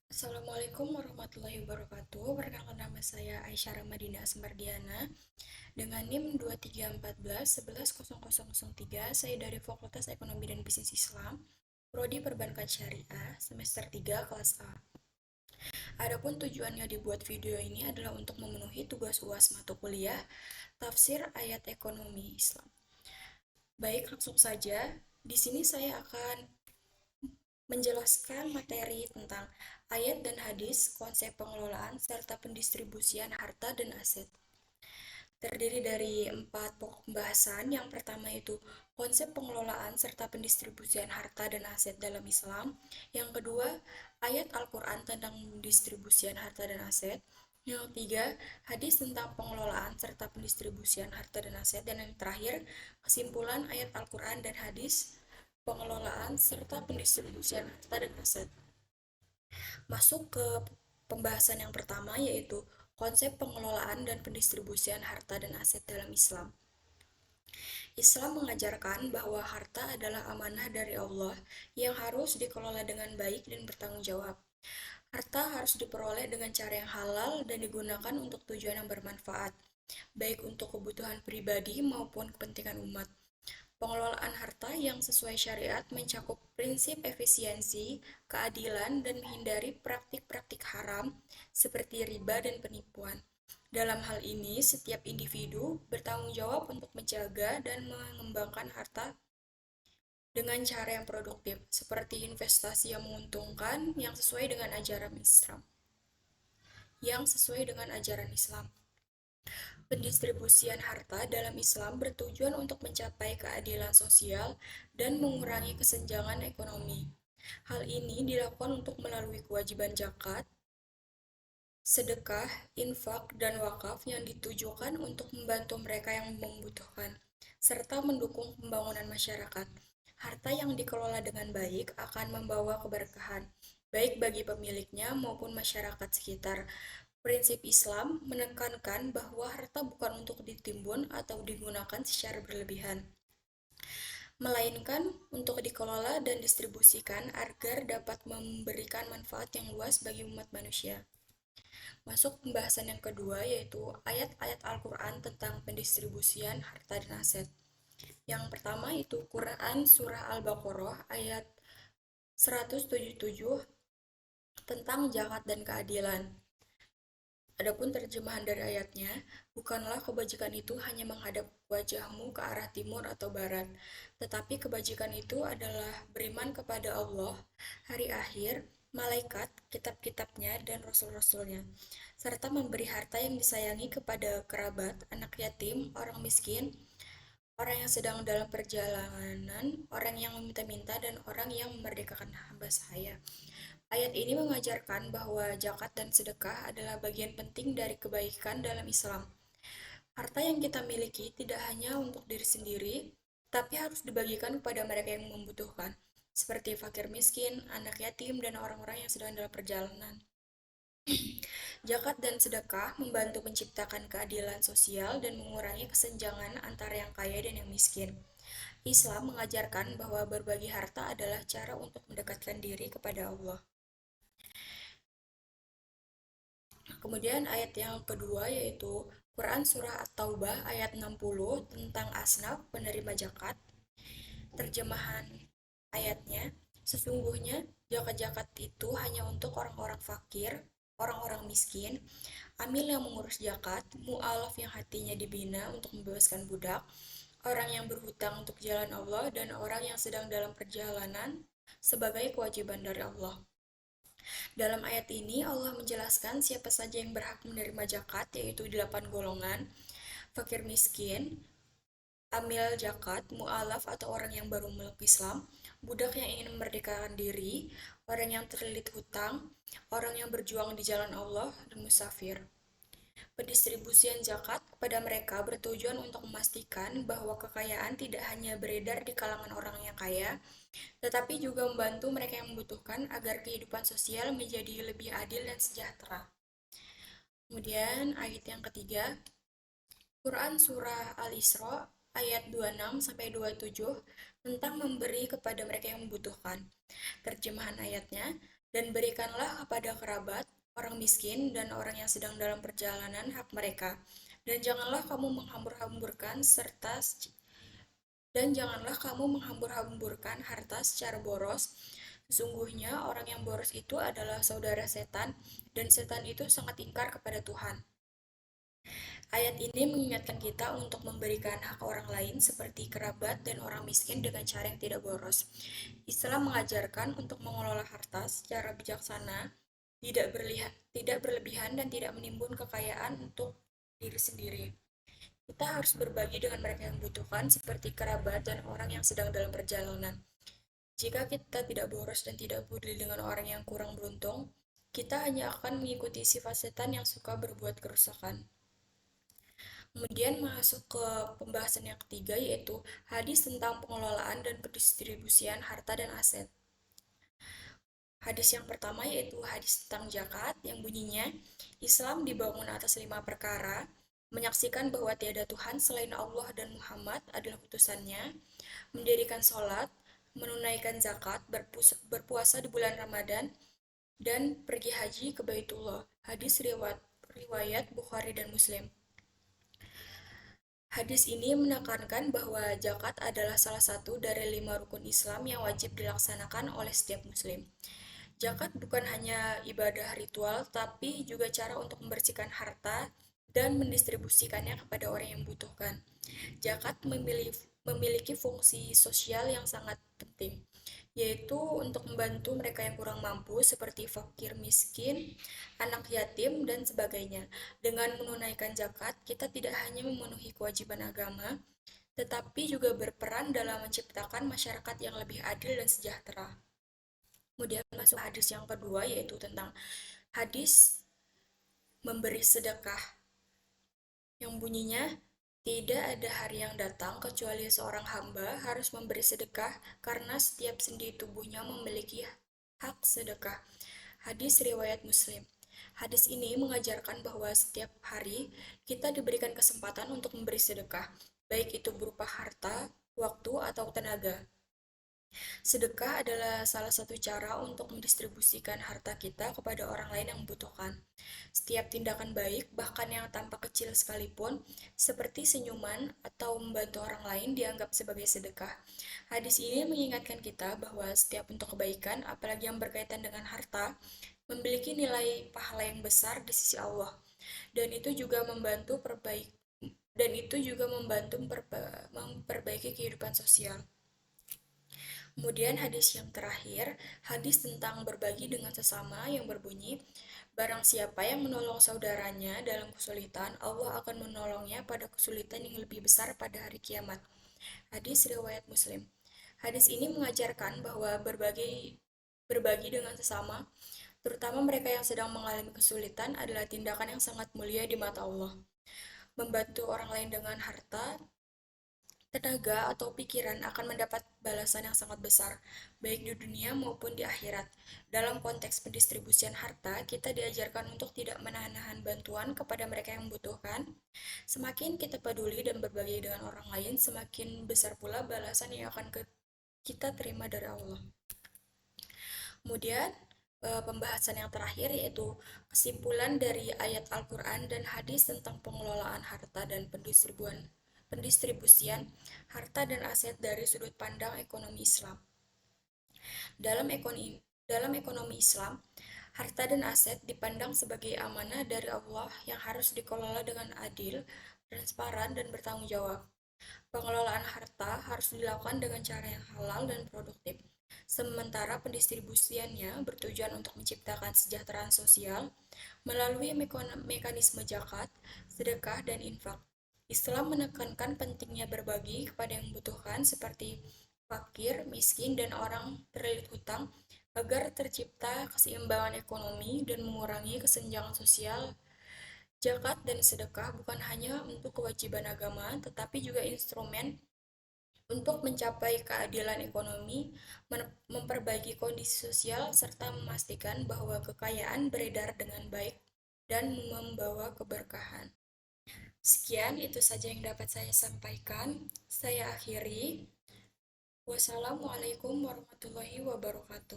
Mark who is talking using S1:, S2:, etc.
S1: Assalamualaikum warahmatullahi wabarakatuh. Perkenalkan nama saya Aisyah Ramadina Asmardiana dengan NIM 2314110003. Saya dari Fakultas Ekonomi dan Bisnis Islam, Prodi Perbankan Syariah, semester 3 kelas A. Adapun tujuannya dibuat video ini adalah untuk memenuhi tugas UAS mata kuliah Tafsir Ayat Ekonomi Islam. Baik, langsung saja. Di sini saya akan menjelaskan materi tentang ayat dan hadis, konsep pengelolaan, serta pendistribusian harta dan aset. Terdiri dari 4 pokok pembahasan. Yang pertama itu konsep pengelolaan serta pendistribusian harta dan aset dalam Islam. Yang kedua, ayat Al-Quran tentang pendistribusian harta dan aset. Yang ketiga, hadis tentang pengelolaan serta pendistribusian harta dan aset. Dan yang terakhir, kesimpulan ayat Al-Quran dan hadis pengelolaan serta pendistribusian harta dan aset. Masuk ke pembahasan yang pertama, yaitu konsep pengelolaan dan pendistribusian harta dan aset dalam Islam. Islam mengajarkan bahwa harta adalah amanah dari Allah yang harus dikelola dengan baik dan bertanggung jawab. Harta harus diperoleh dengan cara yang halal dan digunakan untuk tujuan yang bermanfaat, baik untuk kebutuhan pribadi maupun kepentingan umat. Pengelolaan harta yang sesuai syariat mencakup prinsip efisiensi, keadilan, dan menghindari praktik-praktik haram seperti riba dan penipuan. Dalam hal ini, setiap individu bertanggung jawab untuk menjaga dan mengembangkan harta dengan cara yang produktif, seperti investasi yang menguntungkan yang sesuai dengan ajaran Islam. Pendistribusian harta dalam Islam bertujuan untuk mencapai keadilan sosial dan mengurangi kesenjangan ekonomi. Hal ini dilakukan untuk melalui kewajiban zakat, sedekah, infak, dan wakaf yang ditujukan untuk membantu mereka yang membutuhkan, serta mendukung pembangunan masyarakat. Harta yang dikelola dengan baik akan membawa keberkahan, baik bagi pemiliknya maupun masyarakat sekitar. Prinsip Islam menekankan bahwa harta bukan untuk ditimbun atau digunakan secara berlebihan, melainkan untuk dikelola dan distribusikan agar dapat memberikan manfaat yang luas bagi umat manusia. Masuk pembahasan yang kedua, yaitu ayat-ayat Al-Quran tentang pendistribusian harta dan aset. Yang pertama itu Quran Surah Al-Baqarah ayat 177 tentang zakat dan keadilan. Adapun terjemahan dari ayatnya, bukanlah kebajikan itu hanya menghadap wajahmu ke arah timur atau barat, tetapi kebajikan itu adalah beriman kepada Allah, hari akhir, malaikat, kitab-kitabnya, dan rasul-rasulnya, serta memberi harta yang disayangi kepada kerabat, anak yatim, orang miskin, orang yang sedang dalam perjalanan, orang yang meminta-minta, dan orang yang memerdekakan hamba sahaya. Ayat ini mengajarkan bahwa zakat dan sedekah adalah bagian penting dari kebaikan dalam Islam. Harta yang kita miliki tidak hanya untuk diri sendiri, tapi harus dibagikan kepada mereka yang membutuhkan, seperti fakir miskin, anak yatim, dan orang-orang yang sedang dalam perjalanan. Zakat dan sedekah membantu menciptakan keadilan sosial dan mengurangi kesenjangan antara yang kaya dan yang miskin. Islam mengajarkan bahwa berbagi harta adalah cara untuk mendekatkan diri kepada Allah. Kemudian ayat yang kedua yaitu Quran Surah At-Taubah ayat 60 tentang asnaf penerima zakat. Terjemahan ayatnya, sesungguhnya zakat-zakat itu hanya untuk orang-orang fakir, orang-orang miskin, amil yang mengurus zakat, mu'alaf yang hatinya dibina untuk membebaskan budak, orang yang berhutang untuk jalan Allah, dan orang yang sedang dalam perjalanan sebagai kewajiban dari Allah. Dalam ayat ini Allah menjelaskan siapa saja yang berhak menerima zakat, yaitu 8 golongan: fakir miskin, amil zakat, mu'alaf atau orang yang baru meluk Islam, budak yang ingin memerdekakan diri, orang yang terlilit hutang, orang yang berjuang di jalan Allah, dan musafir. Pendistribusian zakat kepada mereka bertujuan untuk memastikan bahwa kekayaan tidak hanya beredar di kalangan orang yang kaya, tetapi juga membantu mereka yang membutuhkan agar kehidupan sosial menjadi lebih adil dan sejahtera. Kemudian ayat yang ketiga, Quran Surah Al-Isra ayat 26-27 tentang memberi kepada mereka yang membutuhkan. Terjemahan ayatnya, Dan berikanlah kepada kerabat, orang miskin, dan orang yang sedang dalam perjalanan hak mereka. Dan janganlah kamu menghambur-hamburkan harta secara boros. Sesungguhnya orang yang boros itu adalah saudara setan, dan setan itu sangat ingkar kepada Tuhan. Ayat ini mengingatkan kita untuk memberikan hak orang lain seperti kerabat dan orang miskin dengan cara yang tidak boros. Islam mengajarkan untuk mengelola harta secara bijaksana, tidak berlebihan dan tidak menimbun kekayaan untuk diri sendiri. Kita harus berbagi dengan mereka yang membutuhkan seperti kerabat dan orang yang sedang dalam perjalanan. Jika kita tidak boros dan tidak peduli dengan orang yang kurang beruntung, kita hanya akan mengikuti sifat setan yang suka berbuat kerusakan. Kemudian masuk ke pembahasan yang ketiga, yaitu hadis tentang pengelolaan dan pendistribusian harta dan aset. Hadis yang pertama yaitu hadis tentang zakat yang bunyinya, Islam dibangun atas 5 perkara, menyaksikan bahwa tiada Tuhan selain Allah dan Muhammad adalah utusannya, mendirikan sholat, menunaikan zakat, berpuasa di bulan Ramadan, dan pergi haji ke Baitullah. Hadis riwayat Bukhari dan Muslim. Hadis ini menekankan bahwa zakat adalah salah satu dari 5 rukun Islam yang wajib dilaksanakan oleh setiap muslim. Zakat bukan hanya ibadah ritual, tapi juga cara untuk membersihkan harta dan mendistribusikannya kepada orang yang membutuhkan. Zakat memiliki fungsi sosial yang sangat penting, yaitu untuk membantu mereka yang kurang mampu seperti fakir miskin, anak yatim, dan sebagainya. Dengan menunaikan zakat, kita tidak hanya memenuhi kewajiban agama, tetapi juga berperan dalam menciptakan masyarakat yang lebih adil dan sejahtera. Kemudian masuk hadis yang kedua, yaitu tentang hadis memberi sedekah, yang bunyinya, tidak ada hari yang datang kecuali seorang hamba harus memberi sedekah karena setiap sendi tubuhnya memiliki hak sedekah. Hadis riwayat Muslim. Hadis ini mengajarkan bahwa setiap hari kita diberikan kesempatan untuk memberi sedekah, baik itu berupa harta, waktu, atau tenaga. Sedekah adalah salah satu cara untuk mendistribusikan harta kita kepada orang lain yang membutuhkan. Setiap tindakan baik, bahkan yang tampak kecil sekalipun, seperti senyuman atau membantu orang lain dianggap sebagai sedekah. Hadis ini mengingatkan kita bahwa setiap bentuk kebaikan, apalagi yang berkaitan dengan harta, memiliki nilai pahala yang besar di sisi Allah. Dan itu juga memperbaiki kehidupan sosial. Kemudian hadis yang terakhir, hadis tentang berbagi dengan sesama yang berbunyi, barang siapa yang menolong saudaranya dalam kesulitan, Allah akan menolongnya pada kesulitan yang lebih besar pada hari kiamat. Hadis riwayat Muslim. Hadis ini mengajarkan bahwa berbagi dengan sesama, terutama mereka yang sedang mengalami kesulitan, adalah tindakan yang sangat mulia di mata Allah. Membantu orang lain dengan harta, tenaga, atau pikiran akan mendapat balasan yang sangat besar, baik di dunia maupun di akhirat. Dalam konteks pendistribusian harta, kita diajarkan untuk tidak menahan-nahan bantuan kepada mereka yang membutuhkan. Semakin kita peduli dan berbagi dengan orang lain, semakin besar pula balasan yang akan kita terima dari Allah. Kemudian, pembahasan yang terakhir yaitu kesimpulan dari ayat Al-Quran dan hadis tentang pengelolaan harta dan pendistribusian harta dan aset dari sudut pandang ekonomi Islam. Dalam ekonomi Islam, harta dan aset dipandang sebagai amanah dari Allah yang harus dikelola dengan adil, transparan, dan bertanggung jawab. Pengelolaan harta harus dilakukan dengan cara yang halal dan produktif, sementara pendistribusiannya bertujuan untuk menciptakan kesejahteraan sosial melalui mekanisme zakat, sedekah, dan infak. Islam menekankan pentingnya berbagi kepada yang membutuhkan seperti fakir, miskin, dan orang terlilit hutang agar tercipta keseimbangan ekonomi dan mengurangi kesenjangan sosial. Zakat dan sedekah bukan hanya untuk kewajiban agama, tetapi juga instrumen untuk mencapai keadilan ekonomi, memperbaiki kondisi sosial, serta memastikan bahwa kekayaan beredar dengan baik dan membawa keberkahan. Sekian, itu saja yang dapat saya sampaikan. Saya akhiri. Wassalamualaikum warahmatullahi wabarakatuh.